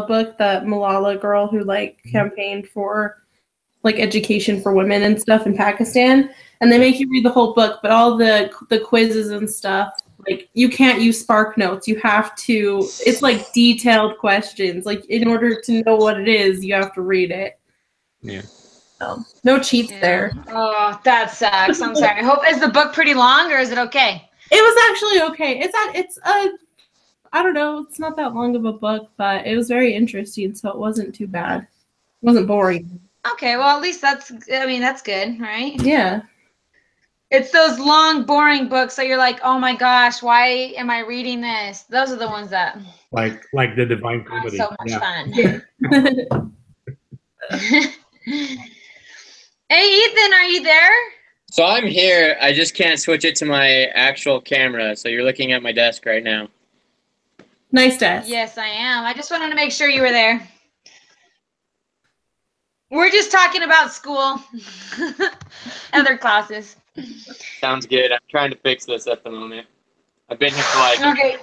book, that Malala girl who like campaigned for like education for women and stuff in Pakistan, and they make you read the whole book, but all the quizzes and stuff, like you can't use Spark Notes. You have to. It's like detailed questions. Like in order to know what it is, you have to read it. Yeah. So no cheats there. Oh, that sucks. I'm sorry. Is the book pretty long or is it okay? It was actually okay. I don't know. It's not that long of a book, but it was very interesting, so it wasn't too bad. It wasn't boring. Okay, well, at least that's good, right? Yeah. It's those long, boring books that you're like, oh my gosh, why am I reading this? Those are the ones that like the Divine Comedy. So much fun. Yeah. Hey, Ethan, are you there? So I'm here. I just can't switch it to my actual camera. So you're looking at my desk right now. Nice desk. Yes, I am. I just wanted to make sure you were there. We're just talking about school, other classes. Sounds good. I'm trying to fix this at the moment. I've been here for like... Okay.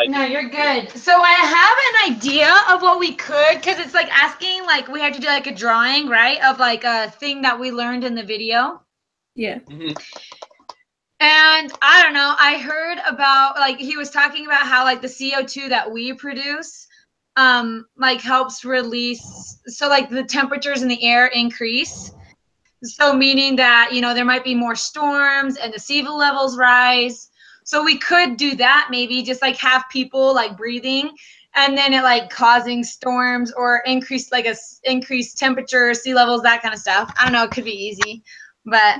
No, you're good. So I have an idea of what we could, because it's like asking, like we had to do like a drawing, right? Of like a thing that we learned in the video. Yeah. Mm-hmm. And I don't know, I heard about, like, he was talking about how like the CO2 that we produce like helps release, so like the temperatures in the air increase, so meaning that, you know, there might be more storms and the sea levels rise. So we could do that, maybe just like have people like breathing and then it like causing storms or increased temperature, sea levels, that kind of stuff. I don't know, it could be easy, but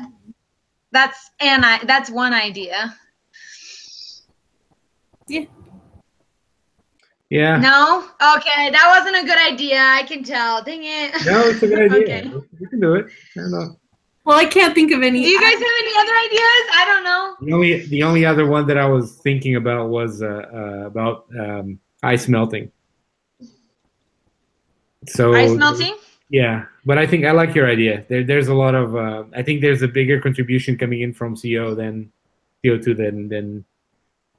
that's one idea. Yeah. Yeah. No? Okay, that wasn't a good idea. I can tell. Dang it. No, it's a good idea. Okay. We can do it. I don't know. Well, I can't think of any. Do you guys have any other ideas? I don't know. The only other one that I was thinking about was about ice melting. So ice melting? Yeah, but I think I like your idea. There's a lot of I think there's a bigger contribution coming in from CO2 than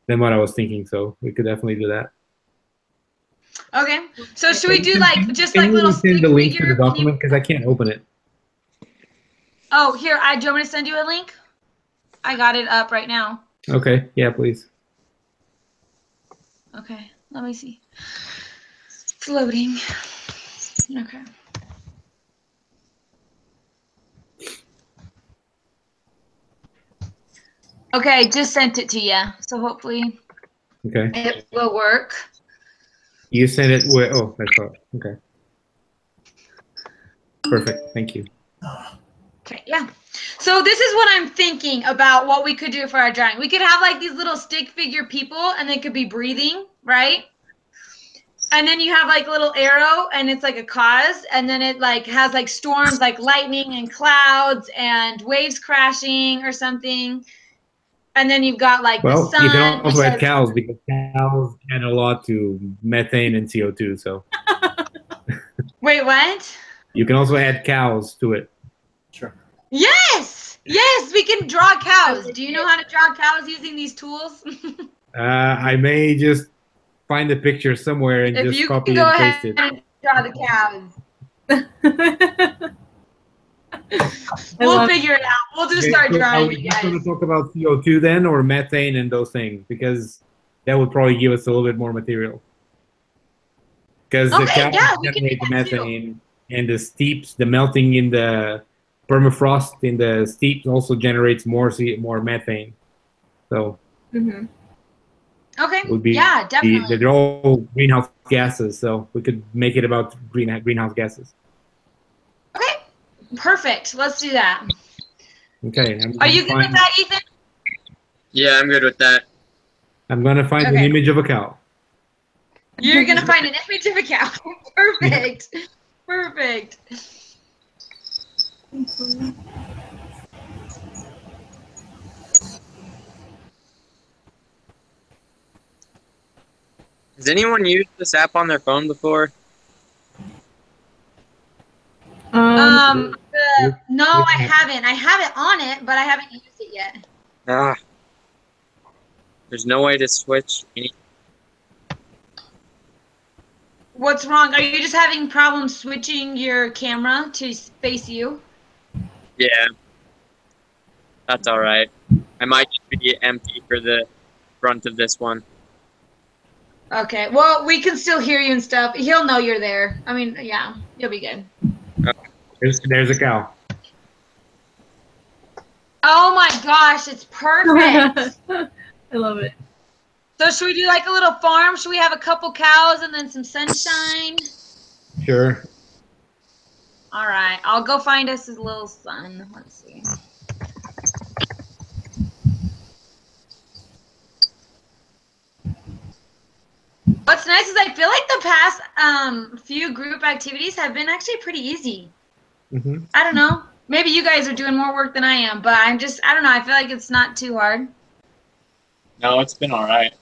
what I was thinking. So we could definitely do that. Okay. So should we do like just like little stick send the link to figure the document because I can't open it. Oh, here, do you want me to send you a link? I got it up right now. Okay. Yeah, please. Okay. Let me see. It's loading. Okay. Okay, just sent it to you. So hopefully it will work. You sent it where? Oh, I saw it. Okay. Perfect. Thank you. Okay, yeah. So this is what I'm thinking about what we could do for our drawing. We could have like these little stick figure people and they could be breathing, right? And then you have like a little arrow and it's like a cause, and then it like has like storms like lightning and clouds and waves crashing or something. And then you've got like the sun. You can also add cows because cows add a lot to methane and CO2. So. Wait, what? You can also add cows to it. Sure. Yes, yes, we can draw cows. Do you know how to draw cows using these tools? I may just find the picture somewhere and just copy and paste it. And draw the cows. We'll figure it out. We'll just start drawing. Are we just going to talk about CO2 then, or methane and those things? Because that would probably give us a little bit more material. Because the cows generate the methane, and the steeps, the melting in the permafrost in the steeps also generates more methane. So. Mm-hmm. Okay. Yeah, definitely. They're all greenhouse gases, so we could make it about greenhouse gases. Okay. Perfect. Let's do that. Okay. Are you good with that, Ethan? Yeah, I'm good with that. I'm going to find an image of a cow. You're going to find an image of a cow. Perfect. Yeah. Perfect. Has anyone used this app on their phone before? No, I haven't. I have it on it, but I haven't used it yet. Ah. There's no way to switch any. What's wrong? Are you just having problems switching your camera to face you? Yeah, that's all right. I might just be empty for the front of this one. Okay. Well, we can still hear you and stuff. He'll know you're there. I mean, yeah, you'll be good. There's a cow. Oh my gosh, it's perfect. I love it. So should we do like a little farm? Should we have a couple cows and then some sunshine? Sure. All right. I'll go find us his little son. Let's see. What's nice is I feel like the past few group activities have been actually pretty easy. Mm-hmm. I don't know. Maybe you guys are doing more work than I am, but I don't know. I feel like it's not too hard. No, it's been all right.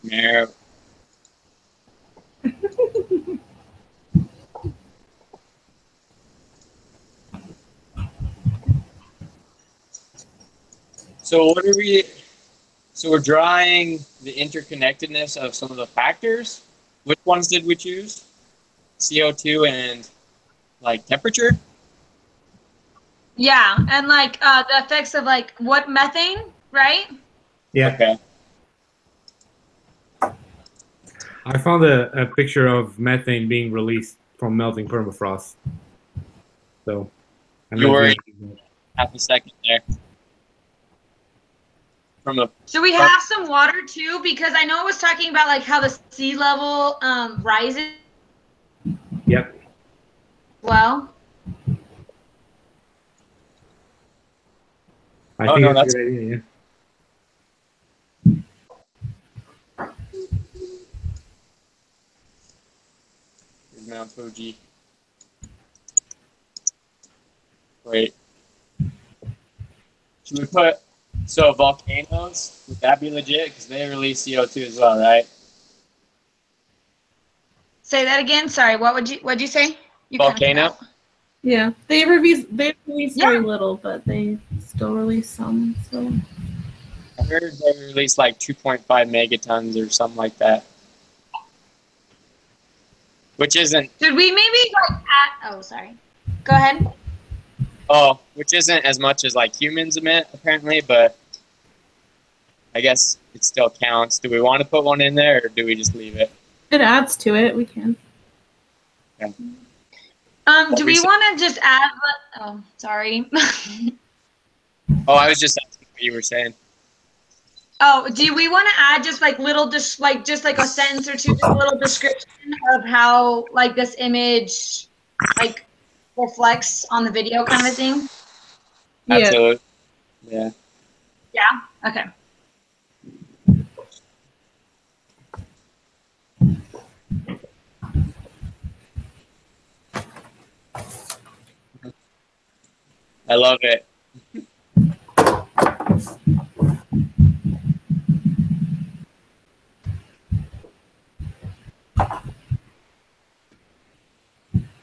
Yeah. So what are we? So we're drawing the interconnectedness of some of the factors. Which ones did we choose? CO2 and like temperature? Yeah, and like the effects of like what methane, right? Yeah. Okay. I found a picture of methane being released from melting permafrost. So I'm You not were doing- half a second there. From a Should we have some water too? Because I know it was talking about like how the sea level rises. Yep. Well, I Oh, think no, that's that's- a good idea. Yeah. Here's Mount Fuji. Wait. Should we put so volcanoes? Would that be legit? Because they release CO2 as well, right? say that again. Sorry, what'd you say? You kinda cut Volcano? out. Yeah, they release Yeah. very little, but they still release some. So I heard they release like 2.5 megatons or something like that. Which isn't Should we maybe like add? Oh, sorry. Go ahead. which isn't as much as like humans emit apparently, but I guess it still counts. Do we want to put one in there or do we just leave it? it adds to it. We can. Do we want to just add? Oh, sorry. Oh, I was just asking what you were saying. Oh, do we want to add just like little, just like a sentence or two, just a little description of how like this image like reflects on the video kind of a thing? Yeah. Absolutely. Yeah. Yeah. Okay. I love it.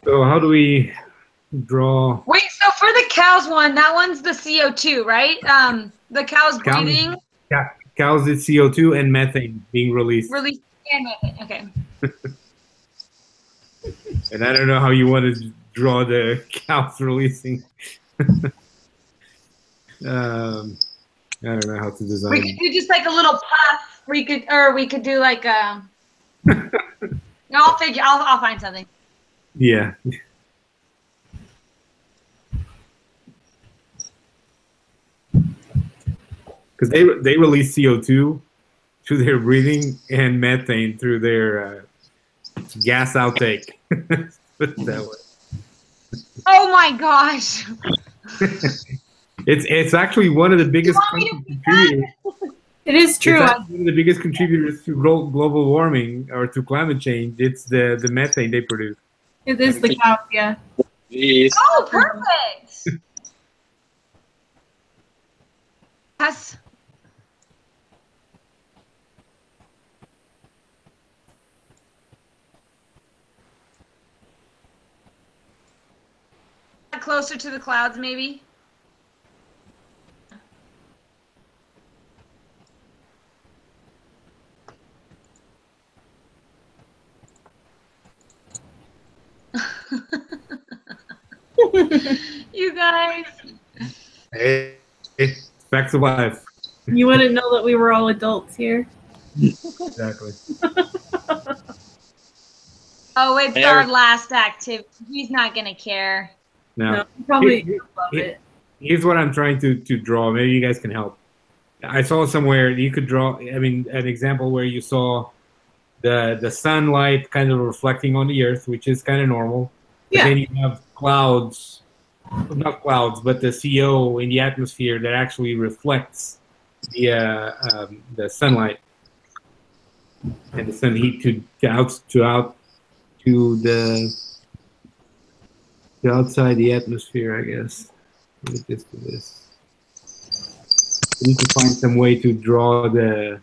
So how do we draw Wait. So for the cows one, that one's the CO2, right? The cows Cow- breathing, cows? It's CO2 and methane being released. release, and methane. Okay. And I don't know how you want to draw the cows releasing. I don't know how to design. We could do just like a little puff. We could do like a. No, I'll figure. I'll find something. Yeah. Because they release CO2 through their breathing and methane through their gas outtake. Put it that way. Oh my gosh. It's actually one of the biggest contributors. It is true. It's actually one of the biggest contributors to global warming or to climate change. It's the methane they produce. It is the cows, yeah. Jeez. Oh, perfect. Yes. Closer to the clouds, maybe. You guys. Hey, facts of life. You wouldn't know that we were all adults here. Exactly. Oh, it's And our last activity. He's not gonna care. Now, No, probably here- love here- it. here's what I'm trying to draw. Maybe you guys can help. I saw somewhere you could draw. I mean, an example where you saw the sunlight kind of reflecting on the Earth, which is kind of normal. But Yeah. then you have clouds, not clouds, but the CO in the atmosphere that actually reflects the sunlight and the sun heat to outside the atmosphere, I guess. Let me just do this. We need to find some way to draw the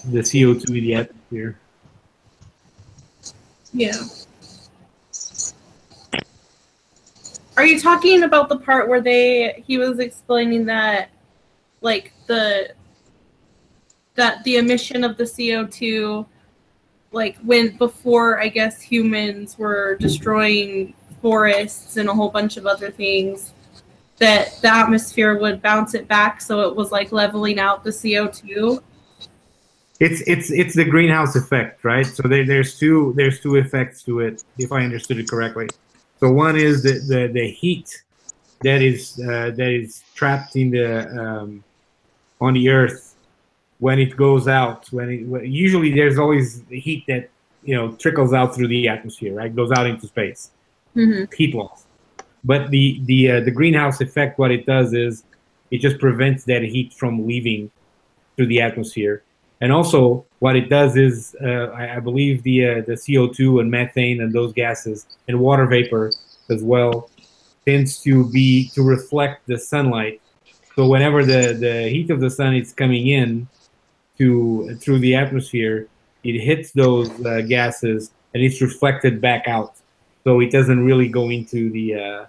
CO2 in the atmosphere. Yeah. Are you talking about the part where he was explaining that, like, the emission of the CO2, like, when before, I guess, humans were destroying forests and a whole bunch of other things, that the atmosphere would bounce it back, so it was like leveling out the CO2? It's the greenhouse effect, right? So there's two effects to it, if I understood it correctly. So one is the heat that is trapped in the on the Earth when it goes out. Usually there's always heat that trickles out through the atmosphere, right? Goes out into space. Mm-hmm. Heat loss. But the greenhouse effect, what it does is it just prevents that heat from leaving through the atmosphere. And also, what it does is, I believe the CO2 and methane and those gases and water vapor as well tends to reflect the sunlight. So whenever the heat of the sun is coming in through the atmosphere, it hits those gases and it's reflected back out. So it doesn't really go into the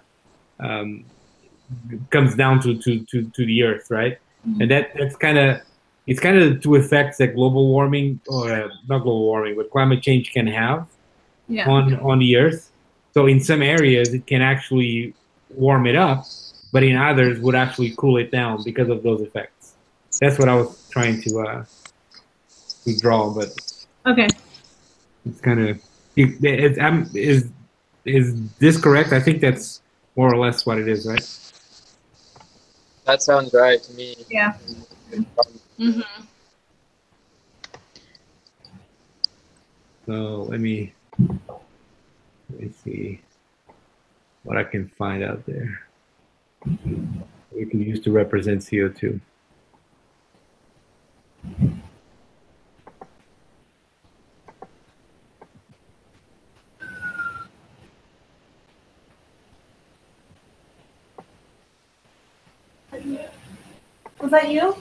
comes down to the earth, right? Mm-hmm. And that's kind of it's kind of the two effects that global warming, or not global warming, but climate change can have on the earth. So in some areas it can actually warm it up, but in others would actually cool it down because of those effects. That's what I was trying to draw, but Okay. it's kind of is this correct? I think that's more or less what it is, right? That sounds right to me. Yeah. Mm-hmm. So let me see what I can find out there. We can use to represent CO2. Was that you?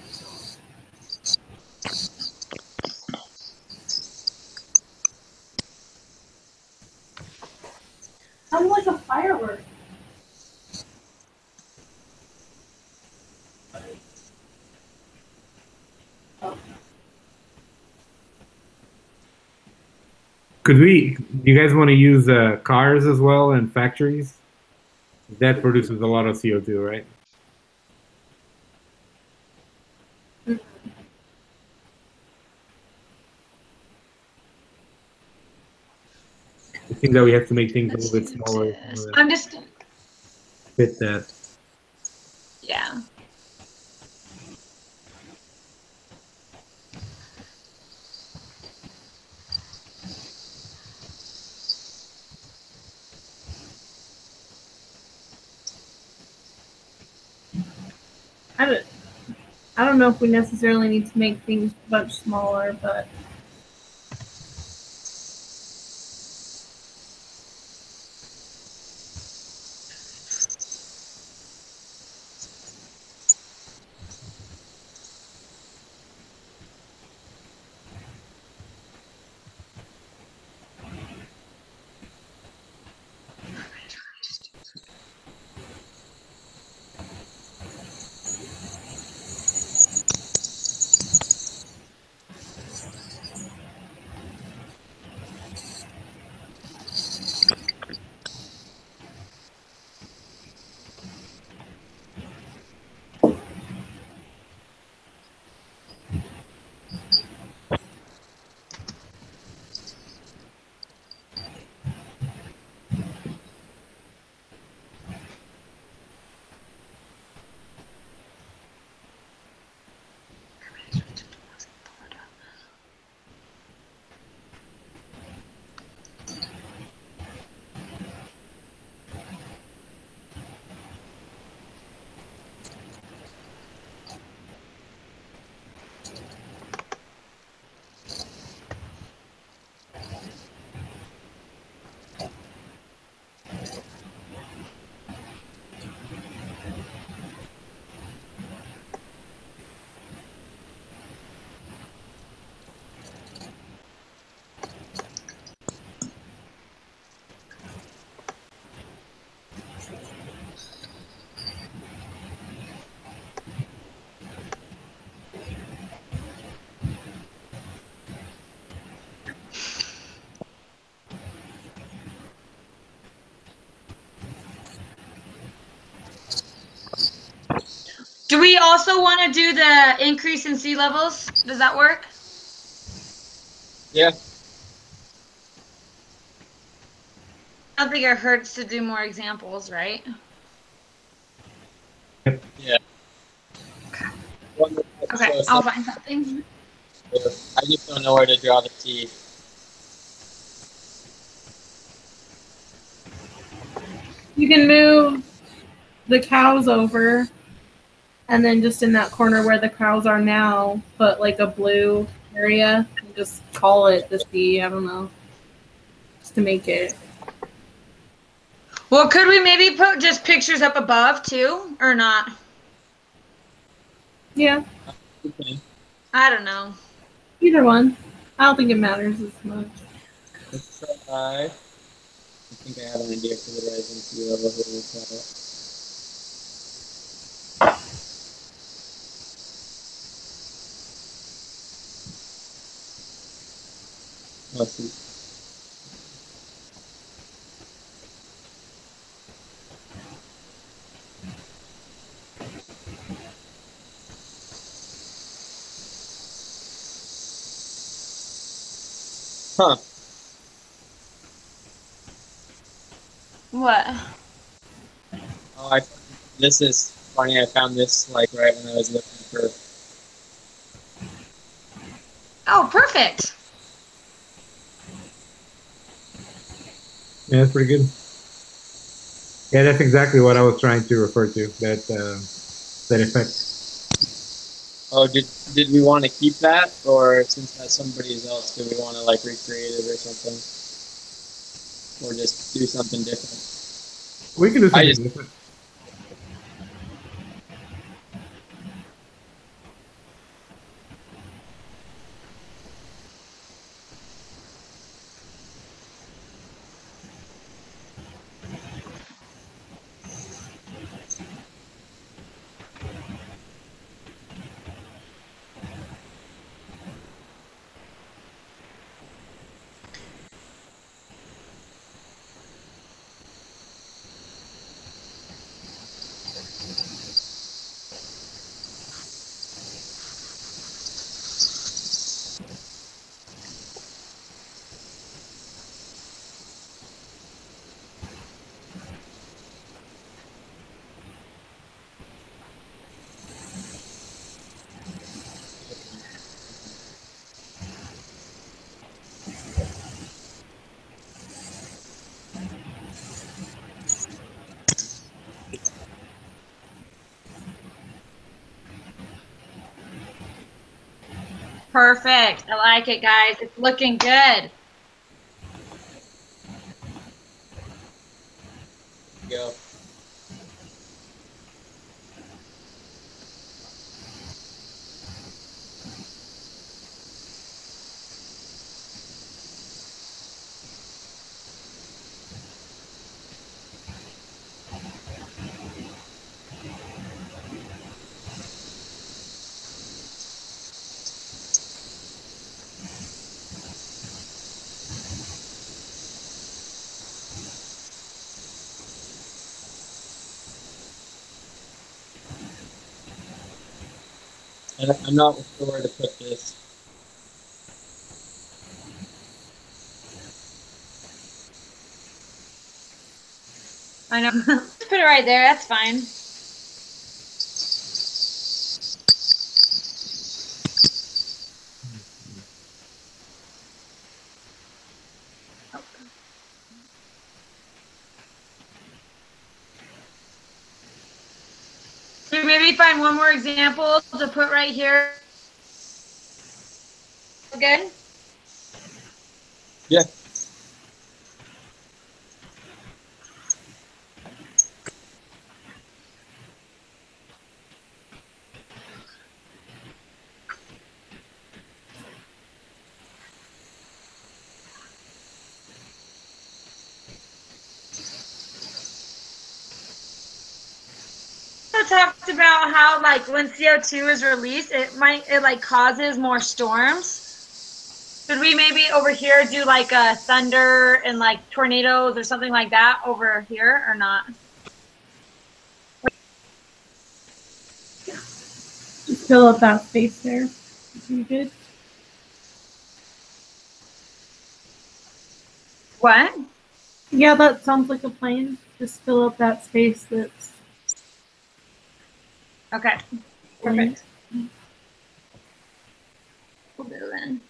Sounds like a firework. Do you guys want to use cars as well and factories? That produces a lot of CO2, right? I think that we have to make things a little bit smaller to I'm just. fit that. Yeah. I don't know if we necessarily need to make things much smaller, but Do we also want to do the increase in sea levels? Does that work? Yeah. I don't think it hurts to do more examples, right? Yeah. Okay, I'll find something. I just don't know where to draw the T. You can move the cows over, and then just in that corner where the cows are now, put like a blue area and just call it the sea. I don't know. Just to make it. Well, could we maybe put just pictures up above too, or not? Yeah, Okay. I don't know. either one. I don't think it matters as much. Let's try. I think I have an idea for the rising sea level here. We'll try it. Let's see. Huh. What? Oh, this is funny. I found this like right when I was looking for. Oh, perfect. Yeah, that's pretty good. Yeah, that's exactly what I was trying to refer to. That effect. Oh, did we want to keep that, or since that's somebody's else, do we want to like recreate it or something, or just do something different? We can do something different. Perfect. I like it, guys. It's looking good. Go. I'm not sure where to put this. I know. Just put it right there. That's fine. Maybe find one more example to put right here. Good. Yeah. Talked about how like when CO2 is released, it like causes more storms. Should we maybe over here do like a thunder and like tornadoes or something like that over here or not? fill up that space there. You good? What? Yeah, that sounds like a plan. Just fill up that space that's Okay. blank. Perfect. We'll do then.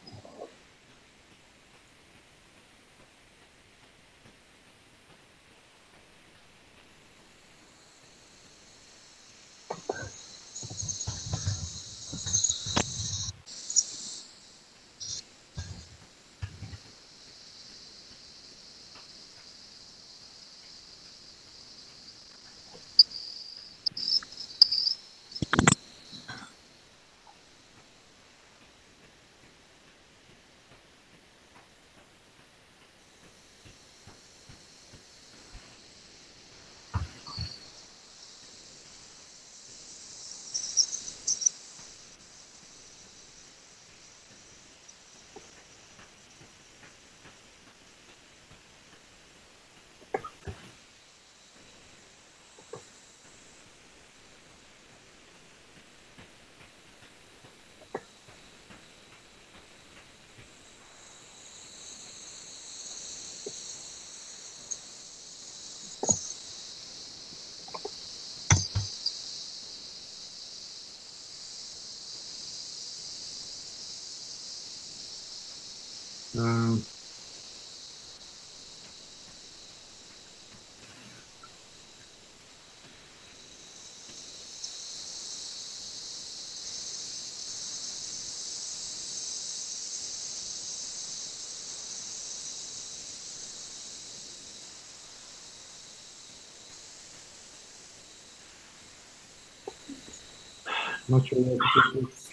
Not sure what this is.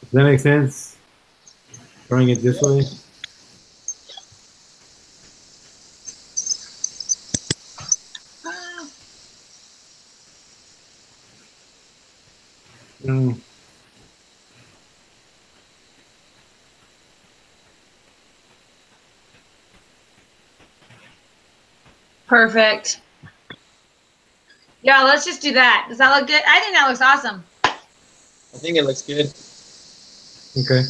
Does that make sense? Drawing it this way? No. Perfect. Yeah, let's just do that. Does that look good? I think that looks awesome. I think it looks good. Okay.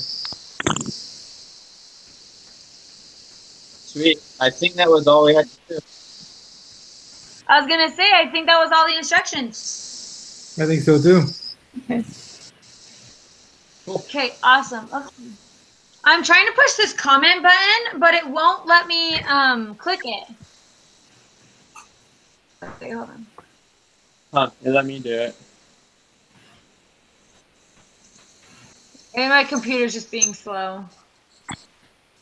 Sweet. I think that was all we had to do. I was gonna say, I think that was all the instructions. I think so too. Okay. Okay, awesome. Okay. I'm trying to push this comment button, but it won't let me click it. Okay, hold on. Huh, it let me do it. Maybe my computer's just being slow.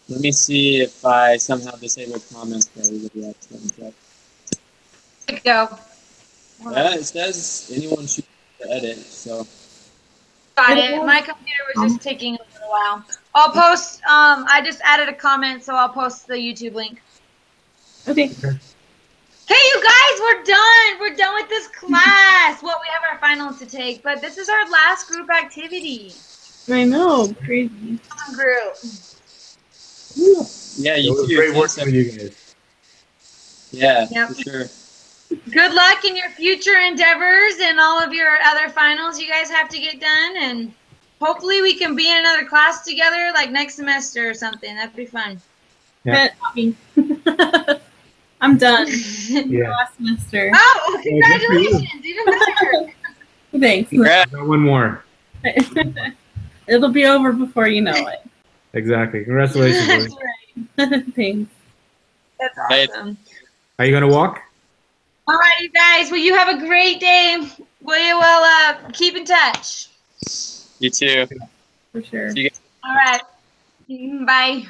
Let me see if I somehow disable comments for everybody else. Let me check. There we go. Hold on. Yeah, it says anyone should edit, so. Got it. My computer was just taking a little while. I'll post, I just added a comment, so I'll post the YouTube link. Okay. Hey, you guys, we're done. We're done with this class. Well, we have our finals to take, but this is our last group activity. I know. Crazy. Group. Yeah, It you was do. great working with you guys. Yeah, Yep. for sure. Good luck in your future endeavors and all of your other finals you guys have to get done. And hopefully we can be in another class together like next semester or something. That'd be fun. Yeah. I'm done. Yeah. Last semester. Oh, congratulations. Even better. Thanks. Congrats. Got one more. It'll be over before you know it. Exactly. Congratulations. That's Lily. right. Thanks. That's Right. awesome. Are you gonna walk? All right, you guys. Well, you have a great day. We will keep in touch. You too. For sure. See you guys. All right. Bye.